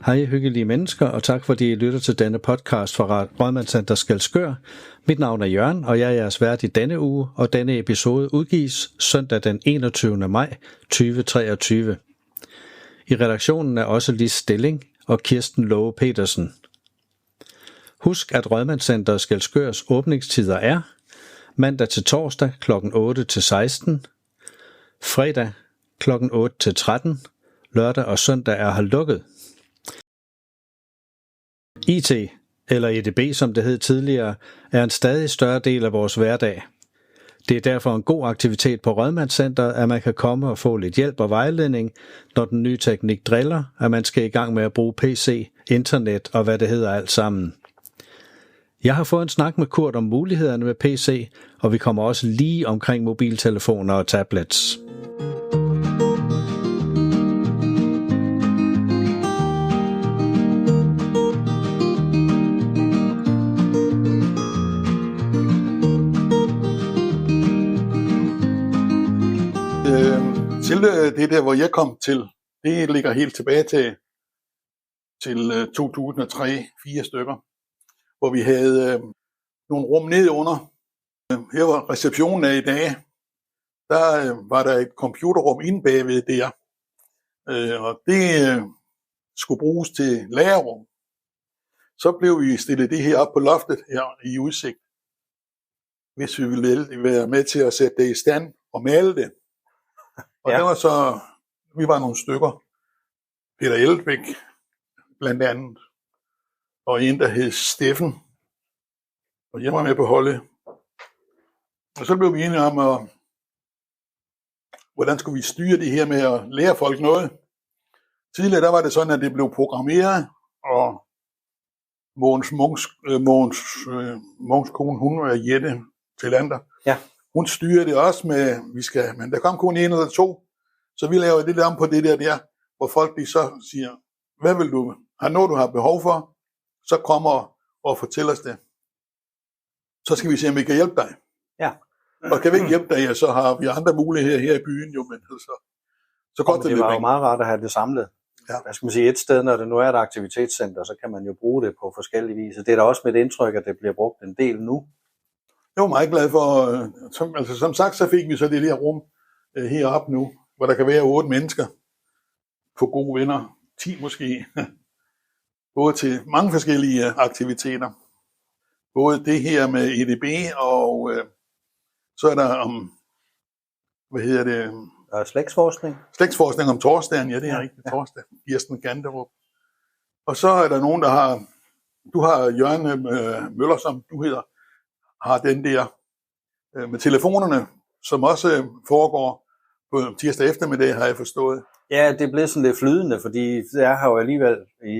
Hej hyggelige mennesker, og tak fordi I lytter til denne podcast fra Rådmandscenter Skælskør. Mit navn er Jørgen, og jeg er jeres vært i denne uge, og denne episode udgives søndag den 21. maj 2023. I redaktionen er også Lis Stilling og Kirsten Love Petersen. Husk, at Rådmandscenter Skælskørs åbningstider er mandag til torsdag kl. 8 til 16, fredag kl. 8 til 13, lørdag og søndag er her lukket. IT, eller EDB som det hed tidligere, er en stadig større del af vores hverdag. Det er derfor en god aktivitet på Rådmandscenteret, at man kan komme og få lidt hjælp og vejledning, når den nye teknik driller, at man skal i gang med at bruge PC, internet og hvad det hedder alt sammen. Jeg har fået en snak med Kurt om mulighederne med PC, og vi kommer også lige omkring mobiltelefoner og tablets. Til det der, hvor jeg kom til, det ligger helt tilbage til 2003-4 stykker, hvor vi havde nogle rum nede under. Her var receptionen af i dag. Der var der et computerrum inde bagved der, og det skulle bruges til lagerrum. Så blev vi stillet det her op på loftet her i udsigt, hvis vi ville være med til at sætte det i stand og male det. Og ja. Det var så, vi var nogle stykker, Peter Eldbæk blandt andet, og en, der hed Steffen, og jeg var med på holdet. Og så blev vi enige om, hvordan skulle vi styre det her med at lære folk noget. Tidligere der var det sådan, at det blev programmeret, og Mogens kone, hun var Jette Tillander. Ja. Hun styrer det også med, men der kom kun en eller to, så vi laver det der om på det der, hvor folk de så siger, hvad vil du, har noget du har behov for, så kommer og fortæller os det. Så skal vi se, om vi kan hjælpe dig. Ja. Og kan vi ikke hjælpe dig, ja, så har vi andre muligheder her i byen, jo, men så godt det var jo meget rart at have det samlet. Ja. Jeg skal sige, et sted, når det nu er et aktivitetscenter, så kan man jo bruge det på forskellige vis. Det er da også mit indtryk, at det bliver brugt en del nu. Jeg var meget glad for, som sagt, så fik vi så det der rum heroppe nu, hvor der kan være 8 mennesker på gode venner, 10 måske, både til mange forskellige aktiviteter. Både det her med EDB, og så er der om, slægtsforskning. Slægtsforskning om torsdagen, ja det er rigtigt, torsdag, Kirsten Ganderup. Og så er der nogen, der har, du har Jørgen Møller, som du hedder, har den der med telefonerne, som også foregår på tirsdag eftermiddag, har jeg forstået. Ja, det blev sådan lidt flydende, fordi det er her jo alligevel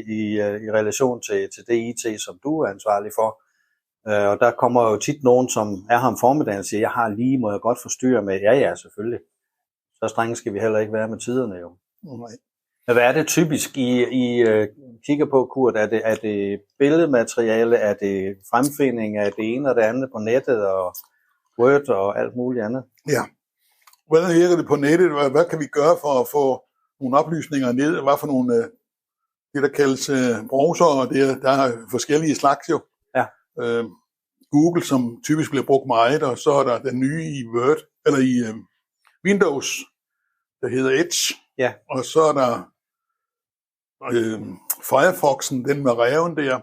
i relation til det IT, som du er ansvarlig for. Og der kommer jo tit nogen, som er her om formiddagen og siger, må jeg godt forstyrre med? Ja, selvfølgelig. Så strenge skal vi heller ikke være med tiderne jo. Nej. Men hvad er det typisk, I kigger på, Kurt? Er det billedmateriale? Er det fremfinding af det ene og det andet på nettet og Word og alt muligt andet? Ja. Hvordan virker det på nettet? Hvad kan vi gøre for at få nogle oplysninger ned? Hvad for nogle, det der kaldes browser, og der er forskellige slags jo. Ja. Google, som typisk bliver brugt meget, og så er der den nye i Word, eller i Windows, der hedder Edge. Ja. Og så er der Firefoxen, den med ræven der.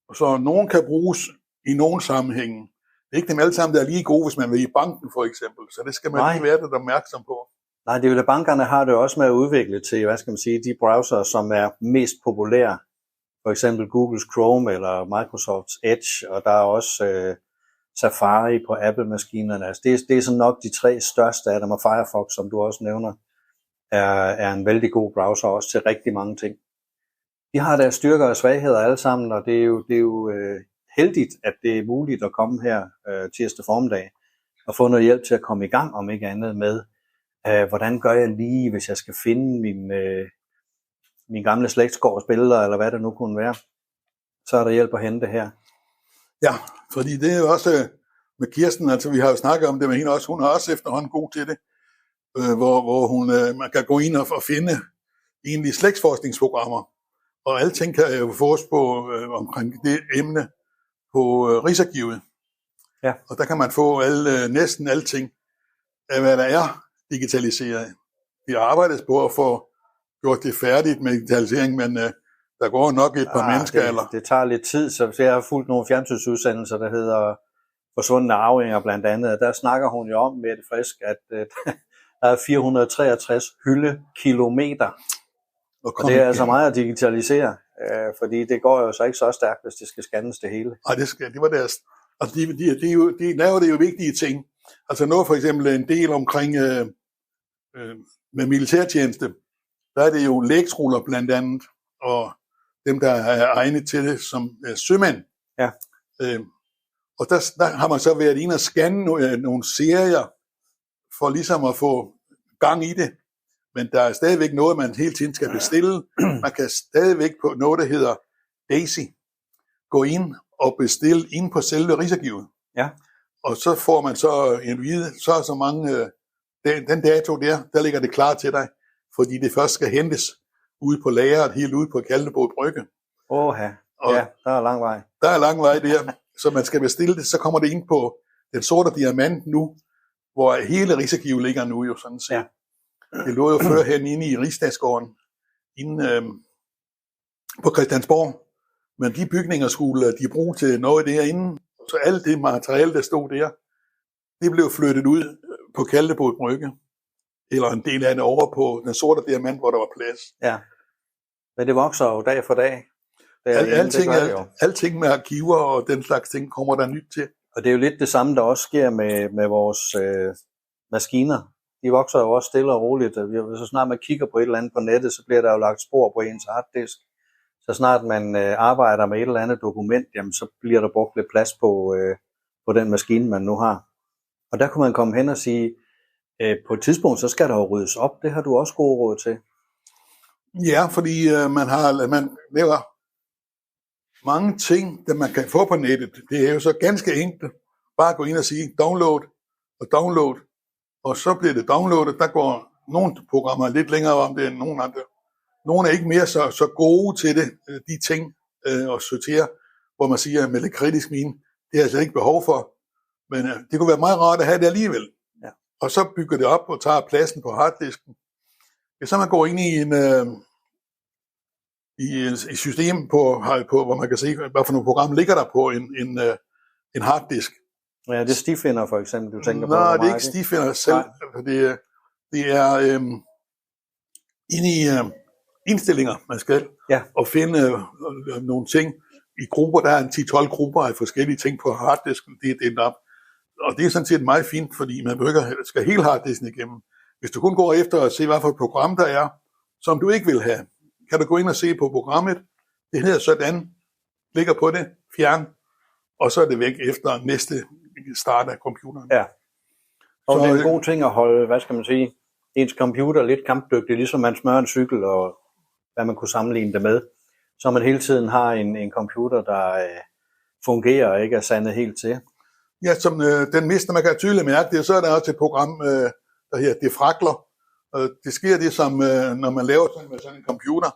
Og så nogen kan bruges i nogen sammenhænge. Det er ikke dem alle sammen, der er lige gode, hvis man vil i banken for eksempel. Så det skal man lige være lidt opmærksom på. Nej, det er jo, at bankerne har det også med at udvikle til, de browser, som er mest populære. For eksempel Google's Chrome eller Microsofts Edge, og der er også Safari på Apple-maskinerne. Altså det er sådan nok de 3 største af dem, og Firefox, som du også nævner, er en vældig god browser også til rigtig mange ting. De har deres styrker og svagheder alle sammen, og det er jo heldigt, at det er muligt at komme her tirsdag formiddag og få noget hjælp til at komme i gang, om ikke andet med, hvordan gør jeg lige, hvis jeg skal finde min gamle slægtsgårds billeder, eller hvad det nu kunne være. Så er der hjælp at hente her. Ja, fordi det er jo også med Kirsten, altså vi har jo snakket om det med hende også, hun er også efterhånden god til det, hvor man kan gå ind og finde egentlig slægtsforskningsprogrammer, Og alting kan jo fås på omkring det emne på Rigsarkivet. Ja. Og der kan man få næsten alting af, hvad der er digitaliseret. Vi har arbejdet på at få gjort det færdigt med digitalisering, men der går nok et par mennesker. Det tager lidt tid, så jeg har fulgt nogle fjernsynsudsendelser, der hedder Forsvundne Arvinger blandt andet. Der snakker hun jo om, Mette Frisk, at der er 463 hyldekilometer. Og det er altså meget at digitalisere, fordi det går jo så ikke så stærkt, hvis det skal scannes det hele. Nej, det var deres. Altså, de laver det jo vigtige ting. Altså noget for eksempel en del omkring med militærtjeneste, der er det jo lægsruller blandt andet, og dem, der er egnet til det som sømænd. Ja. Og der har man så været inde og scanne nogle serier, for ligesom at få gang i det. Men der er stadigvæk noget, man hele tiden skal bestille. Man kan stadigvæk på noget, der hedder Daisy, gå ind og bestille ind på selve Rigsarkivet. Ja. Og så får man så en vide, så mange, den dato der ligger det klar til dig, fordi det først skal hentes ude på lageret, helt ude på Kaldebod Brygge. Ja, der er lang vej. Der er lang vej der, så man skal bestille det, så kommer det ind på den sorte diamant nu, hvor hele Rigsarkivet ligger nu jo sådan set. Ja. Det lå jo førhen inde i Rigsdagsgården, inde på Christiansborg, men de bygninger skulle de bruge til noget derinde, så alt det materiale, der stod der, det blev flyttet ud på Kaldebod Brygge, eller en del af det over på den sorte diamant, hvor der var plads. Ja, men det vokser jo dag for dag. Alting med arkiver og den slags ting kommer der nyt til. Og det er jo lidt det samme, der også sker med vores maskiner. De vokser jo også stille og roligt. Så snart man kigger på et eller andet på nettet, så bliver der jo lagt spor på ens harddisk. Så snart man arbejder med et eller andet dokument, jamen, så bliver der brugt lidt plads på den maskine, man nu har. Og der kunne man komme hen og sige, på et tidspunkt, så skal der jo ryddes op. Det har du også gode råd til. Ja, fordi man laver mange ting, der man kan få på nettet. Det er jo så ganske enkelt. Bare gå ind og sige download og download. Og så bliver det downloadet. Der går nogle programmer lidt længere om det end nogle andre. Nogle er ikke mere så gode til det, de ting at sortere, hvor man siger med lidt kritisk mine, det er altså ikke behov for. Men det kunne være meget rart at have det alligevel. Ja. Og så bygger det op og tager pladsen på harddisken. Hvis så man går ind i et system på, hvor man kan se, hvad for nogle programmer ligger der på en harddisk. Ja, det er stifinder for eksempel, du tænker på. Nej, det er ikke stifinder selv. Det er inde i indstillinger, man skal, og finde nogle ting i grupper. Der er en 10-12 grupper af forskellige ting på harddisken, det er delt op. Og det er sådan set meget fint, fordi man skal hele harddisken igennem. Hvis du kun går efter at se, hvad for et program der er, som du ikke vil have, kan du gå ind og se på programmet. Det hedder sådan, ligger på det, fjern, og så er det væk efter næste start af computeren. Ja, og det er en god ting at holde, hvad skal man sige, ens computer lidt kampdygtig, ligesom man smører en cykel, og hvad man kunne sammenligne det med. Så man hele tiden har en computer, der fungerer og ikke er sandet helt til. Ja, som den mister, man kan tydeligt mærke det, så er der også et program, der hedder Defragler. Det sker det, som når man laver sådan en computer,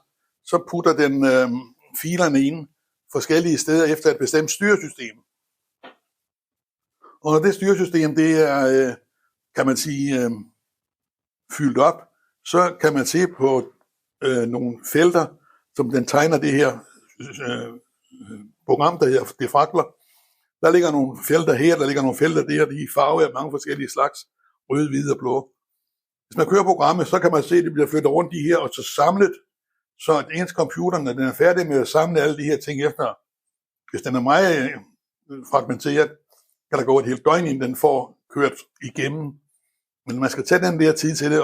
så putter den filerne ind forskellige steder efter et bestemt styresystem. Og når det styresystem, det er, kan man sige, fyldt op, så kan man se på nogle felter, som den tegner det her program, der hedder Defragler. Der ligger nogle felter her, der ligger nogle felter der, de er farve af mange forskellige slags, rød, hvid og blå. Hvis man kører programmet, så kan man se, at det bliver flyttet rundt de her, og så samlet, så at ens computer, når den er færdig med at samle alle de her ting efter, hvis den er meget fragmenteret, kan der gå et helt døgn, inden den får kørt igennem. Men man skal tage den der tid til det,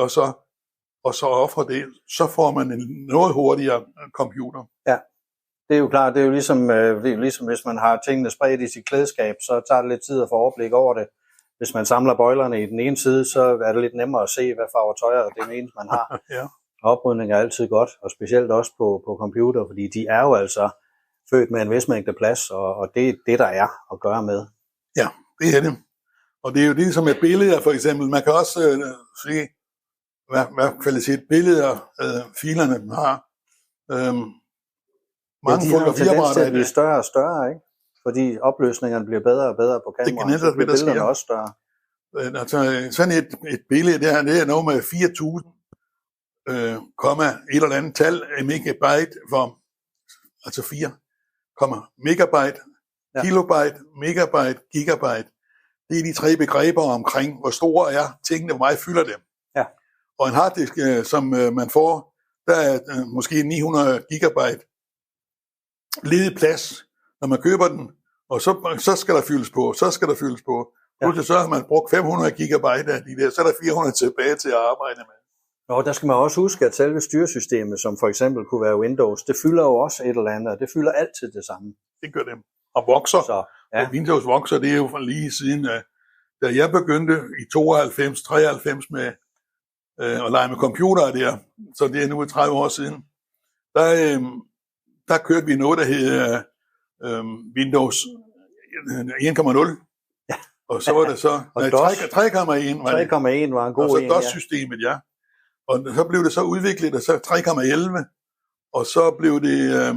og så ofre det, så får man en noget hurtigere computer. Ja, det er jo klart, det er jo ligesom hvis man har tingene spredt i sit klædeskab, så tager det lidt tid at få overblik over det. Hvis man samler bøjlerne i den ene side, så er det lidt nemmere at se, hvad farver tøj er det ene, man har. Ja. Oprydning er altid godt, og specielt også på computer, fordi de er jo altså født med en vis mængde plads, og det er det, der er at gøre med. Ja, det er det. Og det er jo det, som et billede for eksempel. Man kan også se, hvad kvalitet billeder filerne har. mange de har jo tendens til fotografiapparater at blive større og større, ikke? Fordi opløsningerne bliver bedre og bedre på kameraet, så bliver billederne også større. Altså, sådan et billede der, det er noget med 4.000, et eller andet tal af megabyte for, altså 4, megabyte, kilobyte, megabyte, gigabyte. Det er de 3 begreber omkring, hvor store er tingene, hvor meget fylder dem. Ja. Og en harddisk, som man får, der er måske 900 gigabyte ledig plads, når man køber den, og så skal der fyldes på, Pludselig så har man brugt 500 gigabyte af de der, så er der 400 tilbage til at arbejde med. Og der skal man også huske, at selve styresystemet, som for eksempel kunne være Windows, det fylder jo også et eller andet, og det fylder altid det samme. Det gør det. Og vokser. Så, og Windows vokser, det er jo fra lige siden, da jeg begyndte i 93 med at lege med computere der, så det er nu 30 år siden, der kørte vi noget, der hed Windows 1.0. Og så var det så 3,1 var en god en. Og så DOS-systemet, ja. Og så blev det så udviklet, og så 3,11. Og så blev det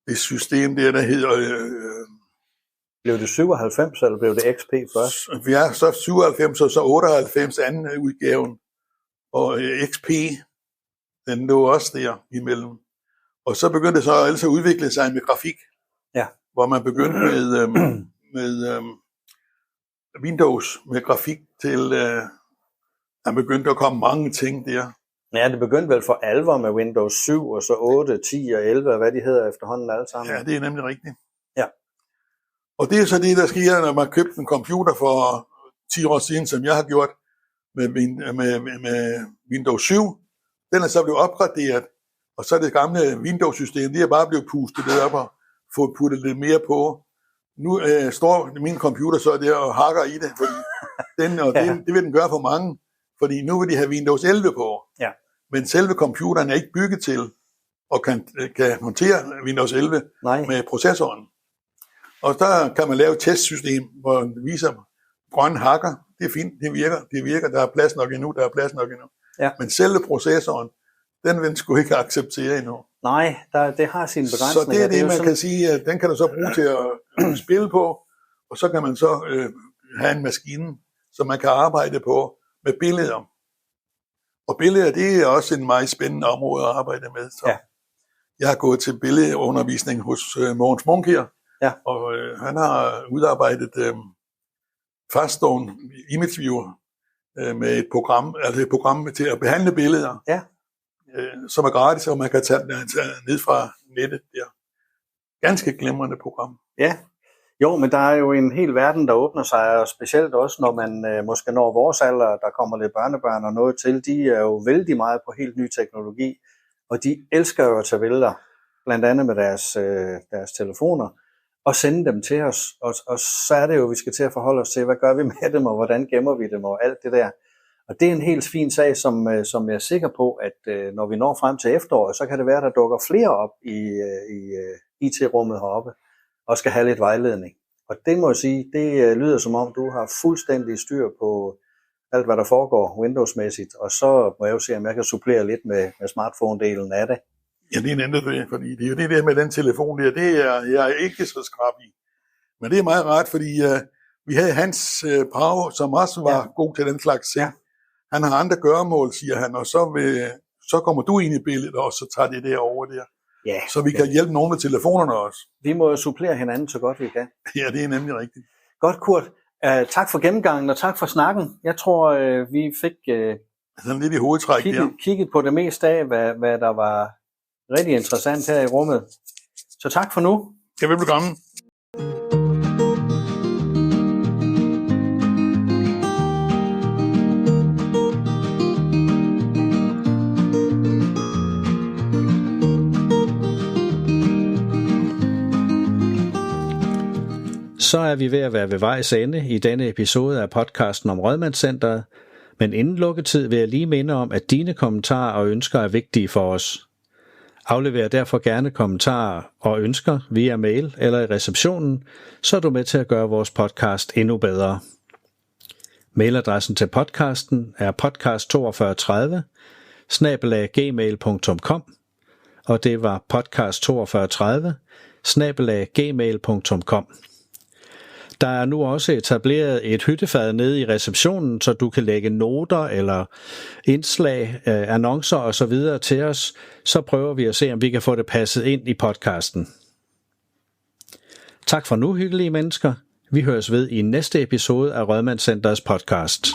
det system der hedder... blev det 97, eller blev det XP først? Ja, så 97 og så 98 anden udgaven. Og XP, den lå også der imellem. Og så begyndte det så altså at udvikle sig med grafik. Ja. Hvor man begyndte med Windows med grafik til, der begyndte at komme mange ting der. Ja, det begyndte vel for alvor med Windows 7, og så 8, 10 og 11, hvad de hedder efterhånden alle sammen. Ja, det er nemlig rigtigt. Ja. Og det er så det, der sker, når man købte en computer for 10 år siden, som jeg har gjort med Windows 7. Den er så blevet opgraderet, og så det gamle Windows-system, det er bare blevet pustet lidt op og fået puttet lidt mere på. Nu står min computer så der og hakker i det, fordi det vil den gøre for mange, fordi nu vil de have Windows 11 på. Ja. Men selve computeren er ikke bygget til og kan håndtere Windows 11 med processoren. Og der kan man lave et testsystem, hvor den viser grønne hakker. Det er fint, det virker, der er plads nok endnu, Ja. Men selve processoren, den vil den sgu ikke acceptere endnu. Nej, det har sine begrænsninger. Så det er det, man kan sige, at den kan du så bruge til at spille på, og så kan man så have en maskine, som man kan arbejde på med billeder. Og billeder, det er også en meget spændende område at arbejde med. Så jeg har gået til billedundervisning hos Mogens Munk her, og han har udarbejdet faststående image viewer med et program til at behandle billeder. Ja. Som er gratis, og man kan tage ned fra nettet der. Ganske glimrende program. Ja, jo, men der er jo en hel verden, der åbner sig, og specielt også, når man måske når vores alder, der kommer lidt børnebørn og noget til, de er jo vældig meget på helt ny teknologi, og de elsker jo at tage billeder, blandt andet med deres telefoner, og sende dem til os, og så er det jo, vi skal til at forholde os til, hvad gør vi med dem, og hvordan gemmer vi dem, og alt det der. Og det er en helt fin sag, som jeg er sikker på, at når vi når frem til efteråret, så kan det være, at der dukker flere op i IT-rummet heroppe, og skal have lidt vejledning. Og det må jeg sige, det lyder som om, du har fuldstændig styr på alt, hvad der foregår Windows-mæssigt, og så må jeg jo se, om jeg kan supplere lidt med smartphone-delen af det. Ja, det er en anden det, fordi det er jo det der med den telefon der, det er jeg er ikke så skrab i. Men det er meget rart, fordi vi havde Hans Pau, som også var god til den slags ting. Ja. Han har andre gøremål, siger han, og så kommer du ind i billedet, og så tager det der over der. Ja, så vi kan hjælpe nogen med telefonerne også. Vi må jo supplere hinanden så godt vi kan. Ja, det er nemlig rigtigt. Godt, Kurt. Tak for gennemgangen, og tak for snakken. Jeg tror, vi fik sådan lidt i hovedtræk kigget på det meste af, hvad der var rigtig interessant her i rummet. Så tak for nu. Jeg vil blive gammel. Så er vi ved at være ved vejs ende i denne episode af podcasten om Rådmandscentret, men inden lukketid vil jeg lige minde om, at dine kommentarer og ønsker er vigtige for os. Aflever derfor gerne kommentarer og ønsker via mail eller i receptionen, så er du med til at gøre vores podcast endnu bedre. Mailadressen til podcasten er podcast4230@gmail.com, og det var podcast4230@gmail.com. Der er nu også etableret et hyttefad nede i receptionen, så du kan lægge noter eller indslag, annoncer osv. til os. Så prøver vi at se, om vi kan få det passet ind i podcasten. Tak for nu, hyggelige mennesker. Vi høres ved i næste episode af Rådmandscenterets podcast.